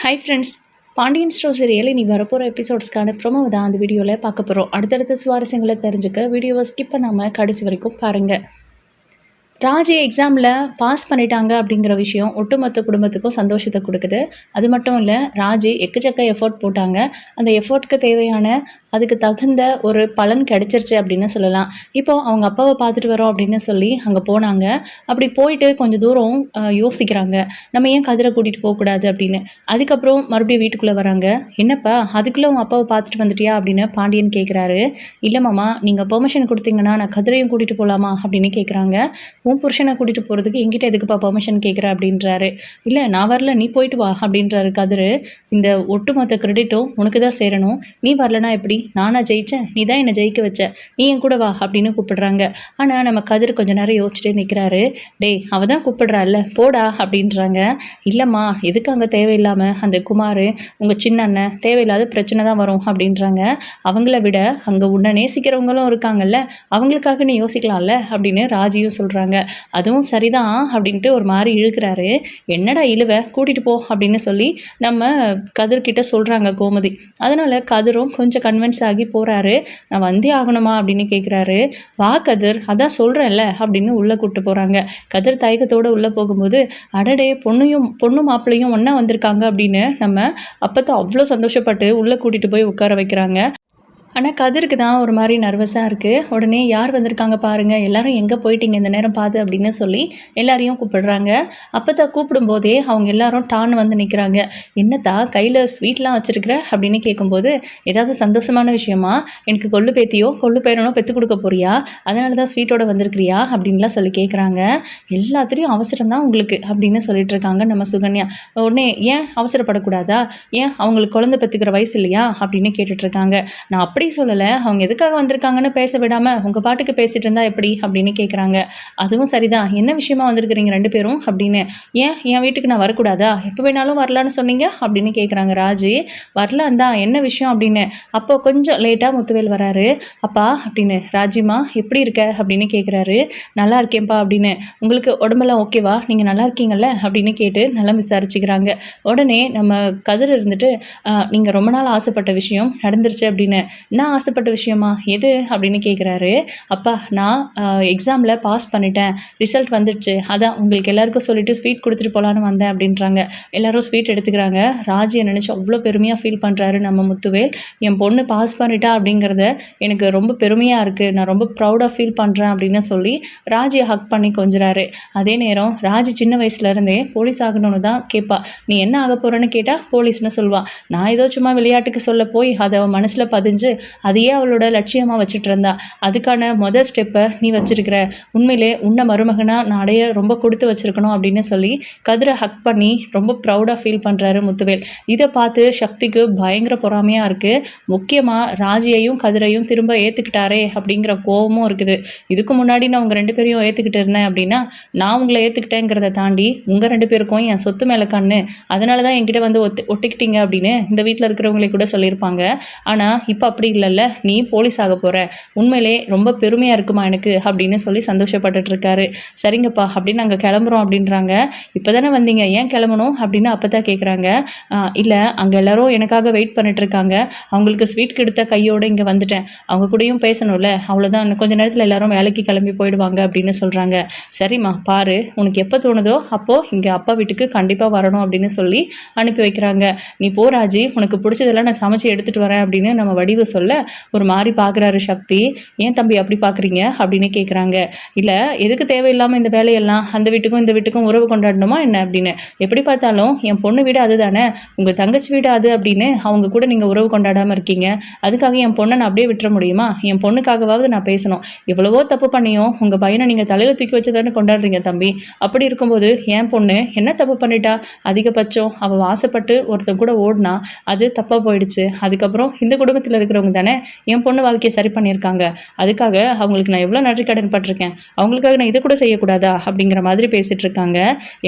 Hi friends, Pandian store serial இனி வரப்போகிற எபிசோட்ஸ்க்கான promo தான் அந்த வீடியோவில் பார்க்க போகிறோம். அடுத்தடுத்த சுவாரஸ்யங்களை தெரிஞ்சுக்க வீடியோவை ஸ்கிப் பண்ணாமல் கடைசி வரைக்கும் பாருங்கள். ராஜி எக்ஸாமில் பாஸ் பண்ணிட்டாங்க அப்படிங்கிற விஷயம் ஒட்டுமொத்த குடும்பத்துக்கும் சந்தோஷத்தை கொடுக்குது. அது மட்டும் இல்லை, ராஜி எக்கச்சக்க எஃபோர்ட் போட்டாங்க. அந்த எஃபோர்ட்டுக்கு தேவையான அதுக்கு தகுந்த ஒரு பலன் கிடைச்சிருச்சு அப்படின்னு சொல்லலாம். இப்போது அவங்க அப்பாவை பார்த்துட்டு வரோம் அப்படின்னு சொல்லி அங்கே போனாங்க. அப்படி போயிட்டு கொஞ்சம் தூரம் யோசிக்கிறாங்க, நம்ம ஏன் கதிரை கூட்டிகிட்டு போகக்கூடாது அப்படின்னு. அதுக்கப்புறம் மறுபடியும் வீட்டுக்குள்ளே வராங்க. என்னப்பா அதுக்குள்ளே உங்கள் அப்பாவை பார்த்துட்டு வந்துட்டியா அப்படின்னு பாண்டியன் கேட்குறாரு. இல்லை மாமா, நீங்கள் பெர்மிஷன் கொடுத்தீங்கன்னா நான் கதிரையும் கூட்டிகிட்டு போகலாமா அப்படின்னு கேட்குறாங்க. உன் புருஷனை கூட்டிகிட்டு போகிறதுக்கு எங்கிட்ட எதுக்குப்பா பெர்மிஷன் கேட்குற அப்படின்றாரு. இல்லை நான் வரல, நீ போயிட்டு வா அப்படின்றாரு கதிர். இந்த ஒட்டுமொத்த கிரெடிட்டும் உனக்கு தான் சேரணும், நீ வரலனா எப்படி? நானா ஜெயித்தேன், நீ தான் என்னை ஜெயிக்க வச்ச, நீ என் கூட வா அப்படின்னு கூப்பிடுறாங்க. ஆனால் நம்ம கதிர் கொஞ்ச நேரம் யோசிச்சுட்டே நிற்கிறாரு. டேய், அவள் தான் கூப்பிடுறாள்ல, போடா அப்படின்றாங்க. இல்லைம்மா, எதுக்கு அங்கே தேவையில்லாமல் அந்த குமார் உங்கள் சின்ன அண்ணன் தேவையில்லாத பிரச்சனை தான் வரும் அப்படின்றாங்க. அவங்கள விட அங்கே உன்னை நேசிக்கிறவங்களும் இருக்காங்கல்ல, அவங்களுக்காக நீ யோசிக்கலாம்ல அப்படின்னு ராஜியும் சொல்கிறாங்க. அதுவும் சரிதான் அப்படின்ட்டு ஒரு மாதிரி இழுக்கிறாரு. என்னடா இழுவ, கூட்டிகிட்டு போ அப்படின்னு சொல்லி நம்ம கதிர்கிட்ட சொல்கிறாங்க கோமதி. அதனால் கதிரும் கொஞ்சம் கன்வின்ஸ் ஆகி போகிறாரு. நான் வந்தே ஆகணுமா அப்படின்னு கேட்குறாரு. வா கதிர், அதான் சொல்கிறேன்ல அப்படின்னு உள்ளே கூப்பிட்டு போகிறாங்க. கதிர் தயக்கத்தோடு உள்ளே போகும்போது, அடடே பொண்ணும் மாப்பிள்ளையும் ஒன்றா வந்திருக்காங்க அப்படின்னு நம்ம அப்போ அவ்வளோ சந்தோஷப்பட்டு உள்ளே கூட்டிகிட்டு போய் உட்கார வைக்கிறாங்க. ஆனால் கதிருக்கு தான் ஒரு மாதிரி நர்வஸாக இருக்குது. உடனே யார் வந்திருக்காங்க பாருங்கள், எல்லோரும் எங்கே போயிட்டீங்க இந்த நேரம் பார்த்து அப்படின்னு சொல்லி எல்லாரையும் கூப்பிடுறாங்க. அப்போ தான் கூப்பிடும்போதே அவங்க எல்லாரும் டான்னு வந்து நிற்கிறாங்க. என்னத்தா கையில் ஸ்வீட்லாம் வச்சுருக்குற அப்படின்னு கேட்கும்போது, ஏதாவது சந்தோஷமான விஷயமா, எனக்கு கொள்ளு பேத்தியோ கொள்ளு பேரனோ பெற்று கொடுக்க போறியா, அதனால தான் ஸ்வீட்டோட வந்திருக்கிறியா அப்படின்லாம் சொல்லி கேட்குறாங்க. எல்லாத்துலேயும் அவசரம் தான் உங்களுக்கு அப்படின்னு சொல்லிட்டு இருக்காங்க நம்ம சுகன்யா. உடனே ஏன் அவசரப்படக்கூடாதா, ஏன் அவங்களுக்கு குழந்தை பெற்றுக்கிற வயசு இல்லையா அப்படின்னு கேட்டுட்ருக்காங்க. நான் அப்படி சொல்லலை, அவங்க எதுக்காக வந்திருக்காங்கன்னு பேச விடாமல் உங்கள் பாட்டுக்கு பேசிகிட்டு இருந்தா எப்படி அப்படின்னு கேட்குறாங்க. அதுவும் சரிதான், என்ன விஷயமா வந்திருக்கிறீங்க ரெண்டு பேரும் அப்படின்னு. ஏன் என் வீட்டுக்கு நான் வரக்கூடாதா, எப்போ வேணாலும் வரலான்னு சொன்னீங்க அப்படின்னு கேட்குறாங்க ராஜி. வரலான் தான், என்ன விஷயம் அப்படின்னு. அப்போ கொஞ்சம் லேட்டாக முத்துவேல் வராரு. அப்பா அப்படின்னு. ராஜிமா எப்படி இருக்க அப்படின்னு கேட்குறாரு. நல்லா இருக்கேன்ப்பா அப்படின்னு. உங்களுக்கு உடம்பெல்லாம் ஓகேவா, நீங்கள் நல்லா இருக்கீங்கல்ல அப்படின்னு கேட்டு நல்லா விசாரிச்சுக்கிறாங்க. உடனே நம்ம கதிர் இருந்துட்டு, நீங்கள் ரொம்ப நாள் ஆசைப்பட்ட விஷயம் நடந்துருச்சு அப்படின்னு. நான் ஆசைப்பட்ட விஷயமா, எது அப்படின்னு கேட்குறாரு. அப்பா, நான் எக்ஸாமில் பாஸ் பண்ணிட்டேன், ரிசல்ட் வந்துடுச்சு, அதான் உங்களுக்கு எல்லாருக்கும் சொல்லிவிட்டு ஸ்வீட் கொடுத்துட்டு போகலான்னு வந்தேன் அப்படின்றாங்க. எல்லோரும் ஸ்வீட் எடுத்துக்கிறாங்க. ராஜியை நினச்சி அவ்வளோ பெருமையாக ஃபீல் பண்ணுறாரு நம்ம முத்துவேல். என் பொண்ணு பாஸ் பண்ணிட்டா அப்படிங்கிறத எனக்கு ரொம்ப பெருமையாக இருக்குது, நான் ரொம்ப ப்ரௌடாக ஃபீல் பண்ணுறேன் அப்படின்னு சொல்லி ராஜியை ஹக் பண்ணி கொஞ்சுறாரு. அதே நேரம் ராஜி சின்ன வயசுலேருந்தே போலீஸ் ஆகணும்னு தான் கேட்பா. நீ என்ன ஆக போகிறேன்னு கேட்டால் போலீஸ்னு சொல்லுவாள். நான் ஏதோ சும்மா விளையாட்டுக்கு சொல்ல போய் அதை அவன் மனசில் பதிஞ்சு அதையே அவளோட லட்சியமாக வச்சுட்டு இருந்தா. அதுக்கான மொதல் ஸ்டெப்பை நீ வச்சிருக்கிற, உண்மையிலே உன்னை மருமகனாக நான் அடைய ரொம்ப கொடுத்து வச்சிருக்கணும் அப்படின்னு சொல்லி கதிரை ஹக் பண்ணி ரொம்ப ப்ரௌடாக ஃபீல் பண்ணுறாரு முத்துவேல். இதை பார்த்து சக்திக்கு பயங்கர பொறாமையாக இருக்குது. முக்கியமாக ராஜியையும் கதிரையும் திரும்ப ஏற்றுக்கிட்டாரே அப்படிங்கிற கோபமும் இருக்குது. இதுக்கு முன்னாடி நான் உங்கள் ரெண்டு பேரையும் ஏற்றுக்கிட்டு இருந்தேன் அப்படின்னா, நான் உங்களை ஏற்றுக்கிட்டேங்கிறத தாண்டி உங்கள் ரெண்டு பேருக்கும் என் சொத்து மேலே கண்ணு, அதனால தான் என்கிட்ட வந்து ஒட்டிக்கிட்டீங்க அப்படின்னு இந்த வீட்டில் இருக்கிறவங்களே கூட சொல்லியிருப்பாங்க. ஆனால் இப்போ அப்படி இல்லைல்ல, நீ போலீஸ் ஆக போகிற, உண்மையிலே ரொம்ப பெருமையாக இருக்குமா எனக்கு அப்படின்னு சொல்லி சந்தோஷப்பட்டுட்டு இருக்காரு. சரிங்கப்பா அப்படின்னு நாங்கள் கிளம்புறோம் அப்படின்றாங்க. இப்போ தானே வந்தீங்க, ஏன் கிளம்பணும் அப்படின்னு அப்போ தான் கேட்குறாங்க. இல்லை, அங்கே எல்லோரும் எனக்காக வெயிட் பண்ணிட்டு இருக்காங்க, அவங்களுக்கு ஸ்வீட் கொடுத்த கையோடு இங்கே வந்துட்டேன், அவங்க கூடயும் பேசணும்ல, அவ்வளோதான், கொஞ்சம் நேரத்தில் எல்லாரும் வேலைக்கு கிளம்பி போயிடுவாங்க அப்படின்னு சொல்கிறாங்க. சரிம்மா பாரு, உனக்கு எப்போ தோணுதோ அப்போது இங்கே அப்பா வீட்டுக்கு கண்டிப்பாக வரணும் அப்படின்னு சொல்லி அனுப்பி வைக்கிறாங்க. நீ போ ராஜி, உனக்கு பிடிச்சதெல்லாம் நான் சமைச்சு எடுத்துகிட்டு வரேன் அப்படின்னு நம்ம வடிவு சொல்ல ஒரு மாதிரி பார்க்குறாரு சக்தி. ஏன் தம்பி அப்படி பார்க்குறீங்க அப்படின்னு கேட்குறாங்க. இல்லை, எதுக்கு தேவையில்லாமல் இந்த வேலையெல்லாம், அந்த வீட்டுக்கும் இந்த வீட்டுக்கும் உறவு கொண்டாடணுமா என்ன அப்படின்னு. எப்படி பார்த்தாலும் என் பொண்ணு வீடு அது தானே, உங்கள் தங்கச்சி வீடு அது அப்படின்னு அவங்க கூட நீங்கள் உறவு கொண்டாடாமல் இருக்கீங்க. அதுக்காக என் பொண்ணை நான் அப்படியே விட்டுற முடியுமா? என் பொண்ணுக்காகவாவது நான் பேசணும். எவ்வளவோ தப்பு பண்ணியும் உங்கள் பையனை நீங்கள் தலையில் தூக்கி வச்சு தானே கொண்டாடுறீங்க தம்பி. அப்படி இருக்கும்போது என் பொண்ணு என்ன தப்பு பண்ணிட்டா? அதிகபட்சம் அவள் ஆசைப்பட்டு ஒருத்தன் கூட ஓடினா அது தப்பாக போயிடுச்சு. அதுக்கப்புறம் இந்த குடும்பத்தில் இருக்கிறவங்க தானே என் பொண்ணு வாழ்க்கையை சரி பண்ணியிருக்காங்க, அதுக்காக அவங்களுக்கு நான் எவ்வளோ நன்றி கடன் பட்டிருக்கேன், அவங்களுக்காக நான் இதை கூட செய்யக்கூடாதா அப்படிங்கிற மாதிரி பேசிகிட்டு இருக்காங்க.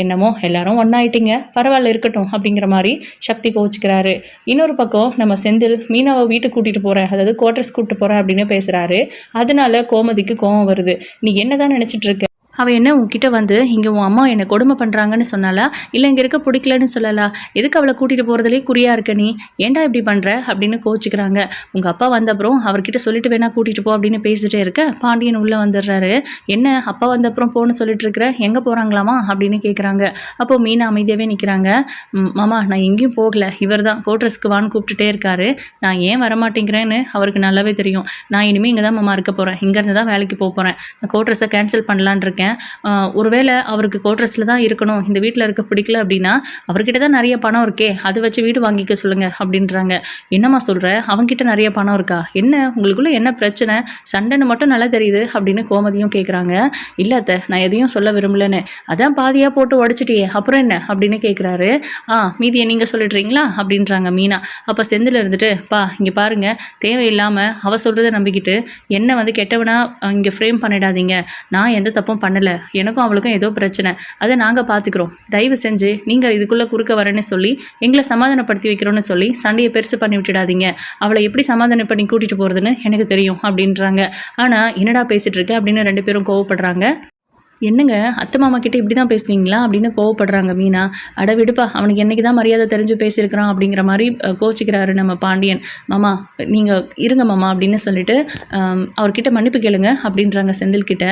என்னமோ எல்லாரும் ஒன்றாயிட்டீங்க, பரவாயில்ல இருக்கட்டும் அப்படிங்கிற மாதிரி சக்தி கோச்சிக்கிறாரு. இன்னொரு பக்கம் நம்ம செந்தில் மீனாவை வீட்டுக்கு கூட்டிகிட்டு போகிறேன், அதாவது குவார்டர்ஸ் கூப்பிட்டு போகிறேன் அப்படின்னு பேசுகிறாரு. அதனால கோமதிக்கு கோவம் வருது. நீ என்ன தான் நினச்சிட்டு இருக்க, அவள் என்ன உன்கிட்ட வந்து இங்கே உன் அம்மா என்னை கொடுமை பண்ணுறாங்கன்னு சொன்னாலா, இல்லை இங்கே இருக்க பிடிக்கலன்னு சொல்லலா? எதுக்கு அவளை கூட்டிகிட்டு போகிறதுலே குறியா இருக்க நீ? ஏன்டா இப்படி பண்ணுற அப்படின்னு கோச்சிக்கிறாங்க. உங்கள் அப்பா வந்த அப்புறம் அவர்கிட்ட சொல்லிட்டு வேணா கூட்டிகிட்டு போ அப்படின்னு பேசிகிட்டே இருக்க பாண்டியன் உள்ளே வந்துடுறாரு. என்ன அப்பா வந்த அப்புறம் போன்னு சொல்லிட்டு இருக்கிற, எங்கே போகிறாங்களாமா அப்படின்னு கேட்குறாங்க. அப்போது மீனா அமைதியாகவே நிற்கிறாங்க. மாமா நான் எங்கேயும் போகல, இவர் தான் கோட்ரஸ்க்கு வான்னு கூப்பிட்டுட்டே இருக்காரு. நான் ஏன் வரமாட்டேங்கிறேன்னு அவருக்கு நல்லாவே தெரியும். நான் இனிமேல் இங்கே தான் மாமா இருக்க போகிறேன், இங்கேருந்து தான் வேலைக்கு போக போகிறேன். நான் கோட்ரஸை கேன்சல் பண்ணலான் இருக்கேன். ஒருவேளை அவருக்கு கோட்ரஸில் தான் இருக்கணும், இந்த வீட்டில் இருக்க பிடிக்கல அப்படின்னா அவர்கிட்ட தான் நிறைய பணம் இருக்கே, அதை வச்சு வீடு வாங்கிக்க சொல்லுங்க அப்படின்றாங்க. என்னம்மா சொல்கிற, அவங்ககிட்ட நிறைய பணம் இருக்கா? என்ன உங்களுக்குள்ள என்ன பிரச்சனை, சண்டைன்னு மட்டும் நல்லா தெரியுது அப்படின்னு கோமதியும் கேட்குறாங்க. இல்லை அத்தை, நான் எதையும் சொல்ல விரும்பலன்னு, அதான் பாதியாக போட்டு உடச்சிட்டியே அப்புறம் என்ன அப்படின்னு கேட்குறாரு. மீதியை நீங்கள் சொல்லிடுறீங்களா அப்படின்றாங்க மீனா. அப்போ செந்தில் இருந்துட்டு, இங்கே பாருங்க, தேவையில்லாமல் அவ சொல்கிறத நம்பிக்கிட்டு என்ன வந்து கெட்டவனா இங்கே ஃப்ரேம் பண்ணிடாதீங்க. நான் எந்த தப்பும் பண்ணலை, எனக்கும் அவளுக்கும் ஏதோ பிரச்சனை, அதை நாங்கள் பார்த்துக்கிறோம். தயவு செஞ்சு நீங்கள் இதுக்குள்ளே குறுக்க வரேன்னு சொல்லி எங்களை சமாதானப்படுத்தி வைக்கிறோன்னு சொல்லி சண்டையை பெருசு பண்ணி விட்டுடாதீங்க. அவளை எப்படி சமாதானம் பண்ணி கூட்டிகிட்டு போகிறதுன்னு எனக்கு தெரியும் அப்படின்றாங்க. ஆனால் என்னடா பேசிகிட்டு இருக்க அப்படின்னு 2 பேரும் கோவப்படுறாங்க. என்னங்க அத்தை மாமா கிட்ட இப்படி தான் பேசுவீங்களா அப்படின்னு கோவப்படுறாங்க மீனா. அட விடுப்பா, அவனுக்கு என்னைக்கு தான் மரியாதை தெரிஞ்சு பேசியிருக்கிறான் அப்படிங்கிற மாதிரி கோச்சிக்கிறாரு நம்ம பாண்டியன். மாமா நீங்கள் இருங்க மாமா அப்படின்னு சொல்லிட்டு அவர்கிட்ட மன்னிப்பு கேளுங்க அப்படின்றாங்க செந்தில்கிட்ட.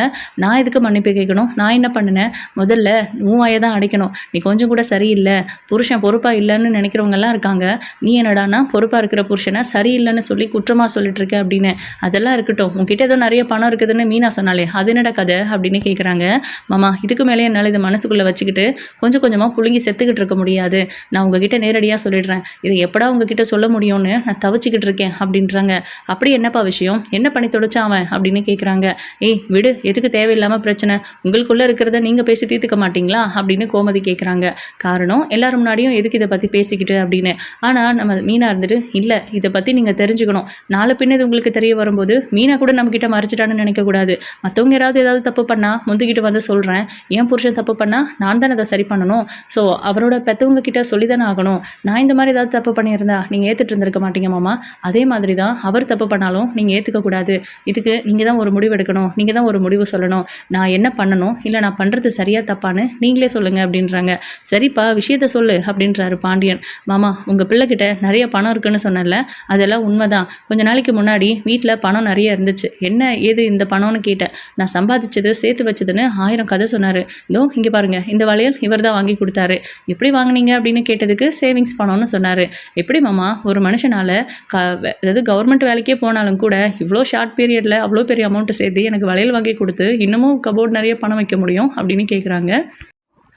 நான் எதுக்கு மன்னிப்பு கேட்கணும், நான் என்ன பண்ணினேன்? முதல்ல மூவாயை தான் அடைக்கணும். நீ கொஞ்சம் கூட சரியில்லை, புருஷன் பொறுப்பாக இல்லைன்னு நினைக்கிறவங்கெல்லாம் இருக்காங்க. நீ என்னடானா பொறுப்பாக இருக்கிற புருஷனை சரியில்லைன்னு சொல்லி குற்றமாக சொல்லிட்டு இருக்க அப்படின்னு. அதெல்லாம் இருக்கட்டும், உங்ககிட்ட ஏதோ நிறைய பணம் இருக்குதுன்னு மீனா சொன்னாலே அது என்னடா கதை அப்படின்னு கேட்குறாங்க. மாமா இதுக்கு மேலே என்னால் இதை மனசுக்குள்ளே வச்சுக்கிட்டு கொஞ்சம் கொஞ்சமாக புழுங்கி செத்துக்கிட்டு இருக்க முடியாது. நான் உங்ககிட்ட நேரடியாக சொல்லிடுறேன், இதை எப்படா உங்ககிட்ட சொல்ல முடியும்னு நான் தவிச்சிக்கிட்டு இருக்கேன் அப்படின்றாங்க. அப்படி என்னப்பா விஷயம், என்ன பண்ணி தொலைச்சா அவன் அப்படின்னு கேட்குறாங்க. ஏய் விடு, எதுக்கு தேவையில்லாமல் பிரச்சனை, உங்களுக்குள்ளே இருக்கிறத நீங்கள் பேசி தீர்த்துக்க மாட்டிங்களா அப்படின்னு கோமதி கேட்குறாங்க. காரணம் எல்லாரும் முன்னாடியும் எதுக்கு இதை பற்றி பேசிக்கிட்டு அப்படின்னு. ஆனால் நம்ம மீனா இருந்துட்டு, இல்லை இதை பற்றி நீங்கள் தெரிஞ்சுக்கணும், நாளை பின்ன இது உங்களுக்கு தெரிய வரும்போது மீனா கூட நம்மக்கிட்ட மறைச்சிட்டான்னு நினைக்கக்கூடாது. மற்றவங்க ஏதாவது தப்பு பண்ணால் முந்துக்கிட்டு வந்து சொல்கிறேன், என் புருஷன் தப்பு பண்ணால் நான் தானே அதை சரி பண்ணணும். ஸோ அவரோட பெற்றவங்க கிட்ட சொல்லி தானே ஆகணும். நான் இந்த மாதிரி ஏதாவது தப்பு பண்ணியிருந்தா நீங்கள் ஏற்றுட்டு இருந்திருக்க மாட்டீங்க மாமா. அதே மாதிரி தான் அவர் தப்பு பண்ணாலும் நீங்கள் ஏற்றுக்கக்கூடாது. இதுக்கு நீங்கள் தான் ஒரு முடிவு எடுக்கணும், நீங்கள் தான் ஒரு முடிவு சொல்லணும். நான் என்ன பண்ணணும், இல்லை நான் பண்ணுறது சரியாக தப்பான்னு நீங்களே சொல்லுங்கள் அப்படின்றாங்க. சரிப்பா விஷயத்த சொல்லு அப்படின்றாரு பாண்டியன். மாமா உங்கள் பிள்ளைகிட்ட நிறைய பணம் இருக்குன்னு சொன்னல, அதெல்லாம் உண்மைதான். கொஞ்ச நாளைக்கு முன்னாடி வீட்டில் பணம் நிறைய இருந்துச்சு. என்ன ஏது இந்த பணம்னு கேட்டேன். நான் சம்பாதிச்சது சேர்த்து வச்சதுன்னு 1000 கதை சொன்னார். இதோ இங்கே பாருங்கள், இந்த வளையல் இவர் தான் வாங்கி கொடுத்தாரு. எப்படி வாங்கினீங்க அப்படின்னு கேட்டதுக்கு சேவிங்ஸ் பணம்னு சொன்னார். எப்படி மாமா ஒரு மனுஷனால் அதாவது கவர்மெண்ட் வேலைக்கே போனாலும் கூட இவ்வளோ ஷார்ட் பீரியடில் அவ்வளோ பெரிய அமௌண்ட்டு சேர்த்து எனக்கு வளையல் வாங்கி கொடுத்து இன்னமும் கபோர்ட் நிறைய பணம் வைக்க முடியும் அப்படின்னு கேட்குறாங்க.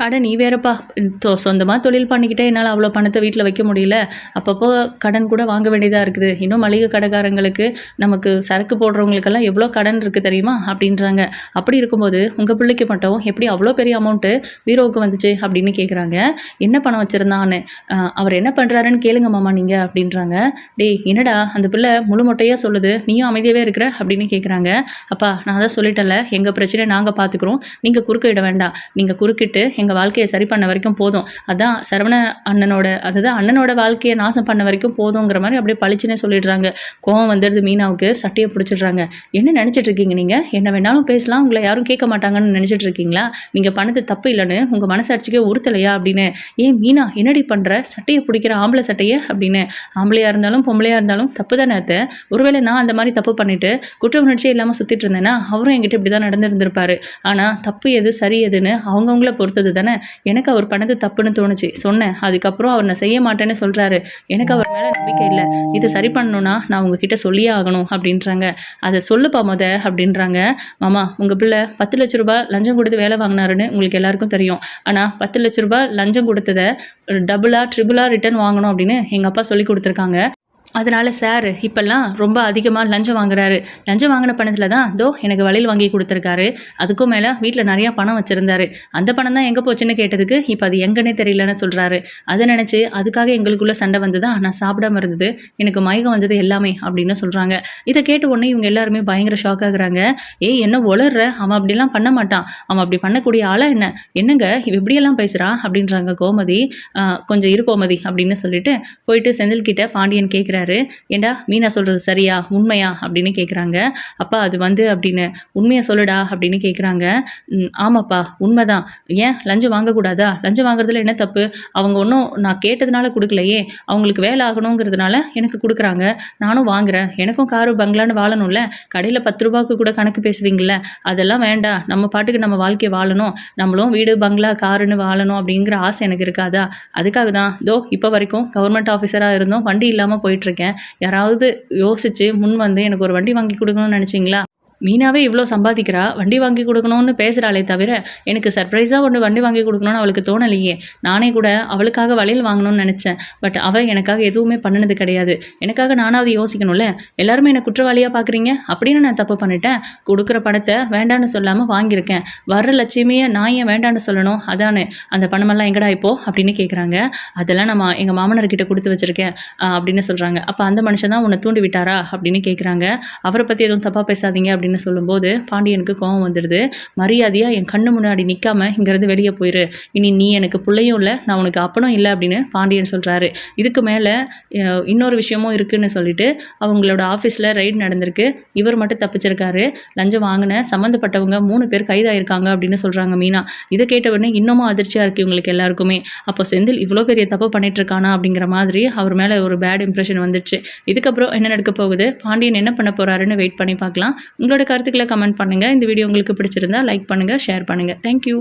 அட நீ வேறப்பா, சொந்தமாக தொழில் பண்ணிக்கிட்டே என்னால் அவ்வளோ பணத்தை வீட்டில் வைக்க முடியல. அப்பப்போ கடன் கூட வாங்க வேண்டியதாக இருக்குது. இன்னும் மளிகை கடைக்காரங்களுக்கு, நமக்கு சரக்கு போடுறவங்களுக்கெல்லாம் எவ்வளோ கடன் இருக்குது தெரியுமா அப்படின்றாங்க. அப்படி இருக்கும்போது உங்கள் பிள்ளைக்கு மட்டும் எப்படி அவ்வளோ பெரிய அமௌண்ட்டு பீரோவுக்கு வந்துச்சு அப்படின்னு கேட்குறாங்க. என்ன பணம் வச்சுருந்தான்னு, அவர் என்ன பண்ணுறாருன்னு கேளுங்க மாமா நீங்கள் அப்படின்றாங்க. டேய் என்னடா அந்த பிள்ளை முழு மொட்டையாக சொல்லுது, நீயும் அமைதியாகவே இருக்கிற அப்படின்னு கேட்குறாங்க. அப்பா நான் தான் சொல்லிட்டேன்ல, எங்கள் பிரச்சனையை நாங்கள் பார்த்துக்குறோம், நீங்கள் குறுக்கிட வேண்டாம். நீங்கள் குறுக்கிட்டு எங்கள் வாழ்க்கையை சரி பண்ண வரைக்கும் போதும். அதான் சரவண அண்ணனோட, அதாவது அண்ணனோட வாழ்க்கையை நாசம் பண்ண வரைக்கும் போதுங்கிற மாதிரி அப்படியே பளிச்சுன்னே சொல்லிடுறாங்க. கோவம் வந்துடுது மீனாவுக்கு. சட்டையை பிடிச்சிடுறாங்க. என்ன நினச்சிட்டு இருக்கீங்க நீங்கள், என்ன வேணாலும் பேசலாம், உங்களை யாரும் கேட்க மாட்டாங்கன்னு நினச்சிட்டு இருக்கீங்களா? நீங்கள் பண்ணது தப்பு இல்லைன்னு உங்கள் மனசாட்சிக்கே உறுத்தலையா அப்படின்னு. ஏன் மீனா என்னடி பண்ணுற, சட்டையை பிடிக்கிற ஆம்பளை சட்டையை அப்படின்னு. ஆம்பளையாக இருந்தாலும் பொம்பளையாக இருந்தாலும் தப்பு தானே அத்தை. ஒருவேளை நான் அந்த மாதிரி தப்பு பண்ணிவிட்டு குற்ற உணர்ச்சியே இல்லாமல் சுற்றிட்டு இருந்தேன்னா அவரும் என்கிட்ட இப்படி தான் நடந்துருந்துருப்பாரு. ஆனால் தப்பு எது சரி எதுன்னு அவங்கவுங்கள பொறுத்தது தானே. எனக்கு அவர் பண்ணது தப்புன்னு தோணுச்சு, சொன்னேன். அதுக்கப்புறம் அவர் நான் செய்ய மாட்டேன்னு சொல்கிறாரு. எனக்கு அவர் மேலே நம்பிக்கை இல்லை. இதை சரி பண்ணணும்னா நான் உங்ககிட்ட சொல்லியே ஆகணும் அப்படின்றாங்க. அதை சொல்லுப்பா அப்படின்றாங்க. மாமா உங்கள் பிள்ளை 10 லட்ச ரூபாய் லஞ்சம் கொடுத்து வேலை வாங்கினாருன்னு உங்களுக்கு எல்லாருக்கும் தெரியும். ஆனால் 10 லட்ச ரூபாய் லஞ்சம் கொடுத்ததை டபுளாக ட்ரிபிளாக ரிட்டர்ன் வாங்கணும் அப்படின்னு எங்கள் அப்பா சொல்லி கொடுத்துருக்காங்க. அதனால் சார் இப்போல்லாம் ரொம்ப அதிகமாக லஞ்சம் வாங்குறாரு. லஞ்சம் வாங்கின பணத்தில் தான் எனக்கு வளையல் வாங்கி கொடுத்துருக்காரு. அதுக்கும் மேலே வீட்டில் நிறையா பணம் வச்சுருந்தாரு. அந்த பணம் தான் எங்கே போச்சுன்னு கேட்டதுக்கு இப்போ அது எங்கன்னே தெரியலன்னு சொல்கிறாரு. அதை நினச்சி அதுக்காக எங்களுக்குள்ளே சண்டை வந்து தான் நான் சாப்பிடாம இருந்தது, எனக்கு மயக்கம் வந்தது எல்லாமே அப்படின்னு சொல்கிறாங்க. இதை கேட்ட உடனே இவங்க எல்லாருமே பயங்கர ஷாக் ஆகுறாங்க. ஏய் என்ன உளர்ற, அவன் அப்படிலாம் பண்ண மாட்டான், அவன் அப்படி பண்ணக்கூடிய ஆளா என்ன, என்னங்க இவ இப்படியெல்லாம் பேசுகிறான் அப்படின்றாங்க கோமதி. கொஞ்சம் இரு கோமதி அப்படின்னு சொல்லிட்டு போயிட்டு செந்தில்கிட்ட பாண்டியன் கேட்குறாரு. கேட்குறாரு. ஏண்டா மீனா சொல்கிறது சரியா உண்மையா அப்படின்னு கேட்குறாங்க. அப்பா அது வந்து அப்படின்னு உண்மையை சொல்லுடா அப்படின்னு கேட்குறாங்க. ஆமாப்பா உண்மைதான். ஏன் லஞ்சம் வாங்கக்கூடாதா? லஞ்சம் வாங்குறதுல என்ன தப்பு? அவங்க ஒன்றும் நான் கேட்டதுனால கொடுக்கலையே, அவங்களுக்கு வேலை ஆகணுங்கிறதுனால எனக்கு கொடுக்குறாங்க. நானும் வாங்குறேன். எனக்கும் காரு பங்களான்னு வாழணும்ல. கடையில் 10 ரூபாய்க்கு கூட கணக்கு பேசுவீங்கள்ல, அதெல்லாம் வேண்டாம். நம்ம பாட்டுக்கு நம்ம வாழ்க்கையை வாழணும். நம்மளும் வீடு பங்களா காருன்னு வாழணும் அப்படிங்கிற ஆசை எனக்கு இருக்காதா? அதுக்காக தான் இப்போ வரைக்கும் கவர்மெண்ட் ஆஃபீஸராக இருந்தோம், வண்டி இல்லாமல் போயிட்டுருக்கேன். யாராவது யோசிச்சு முன் வந்து எனக்கு ஒரு வண்டி வாங்கி கொடுக்கணும்னு நினச்சிங்களா? மீனாவே இவ்வளோ சம்பாதிக்கிறா, வண்டி வாங்கி கொடுக்கணும்னு பேசுகிறாளே தவிர, எனக்கு சர்ப்ரைஸாக ஒன்று வண்டி வாங்கி கொடுக்கணும்னு அவளுக்கு தோணலையே. நானே கூட அவளுக்காக வளையல் வாங்கணும்னு நினச்சேன். பட் அவள் எனக்காக எதுவுமே பண்ணினது கிடையாது. எனக்காக நானாவது யோசிக்கணும்ல. எல்லாருமே என்னை குற்றவாளியாக பார்க்குறீங்க அப்படின்னு நான் தப்பு பண்ணிட்டேன். கொடுக்குற பணத்தை வேண்டான்னு சொல்லாமல் வாங்கியிருக்கேன். வர்ற லட்சுமியை நான் ஏன் வேண்டான்னு சொல்லணும்? அதானே அந்த பணமெல்லாம் எங்கடா இப்போ அப்படின்னு கேட்குறாங்க. அதெல்லாம் நான் எங்கள் மாமனார்கிட்ட கொடுத்து வச்சுருக்கேன் அப்படின்னு சொல்கிறாங்க. அப்போ அந்த மனுஷன் தான் உன்னை தூண்டி விட்டாரா அப்படின்னு கேட்குறாங்க. அவரை பற்றி எதுவும் தப்பாக பேசாதீங்க அப்படின்னு சொல்லும்போது பாண்டியனுக்கு கோபம் வந்துடுது. மரியாதையா என் கண்ணு முன்னாடி நிற்காம இங்கேருந்து வெளியே போயிரு. இனி நீ எனக்கு பிள்ளையும் இல்லை, நான் உனக்கு அப்பனும் இல்லை அப்படின்னு பாண்டியன் சொல்கிறாரு. இதுக்கு மேலே இன்னொரு விஷயமும் இருக்குன்னு சொல்லிட்டு அவங்களோட ஆஃபீஸில் ரைடு நடந்திருக்கு. இவர் மட்டும் தப்பிச்சிருக்காரு. லஞ்சம் வாங்கின சம்மந்தப்பட்டவங்க 3 பேர் கைதாயிருக்காங்க அப்படின்னு சொல்கிறாங்க மீனா. இதை கேட்ட உடனே இன்னமும் அதிர்ச்சியாக இருக்குது இவங்களுக்கு எல்லாருக்குமே. அப்போ செந்தில் இவ்வளோ பெரிய தப்பு பண்ணிட்டு இருக்கானா அப்படிங்கிற மாதிரி அவர் மேலே ஒரு பேட் இம்ப்ரெஷன் வந்துடுச்சு. இதுக்கப்புறம் என்ன நடக்க போகுது, பாண்டியன் என்ன பண்ண போகிறாருன்னு வெயிட் பண்ணி பார்க்கலாம். உங்களோட கருத்துக்களை கமெண்ட் பண்ணுங்கள். இந்த வீடியோ உங்களுக்கு பிடிச்சிருந்தா லைக் பண்ணுங்கள், ஷேர் பண்ணுங்கள். தேங்க்யூ.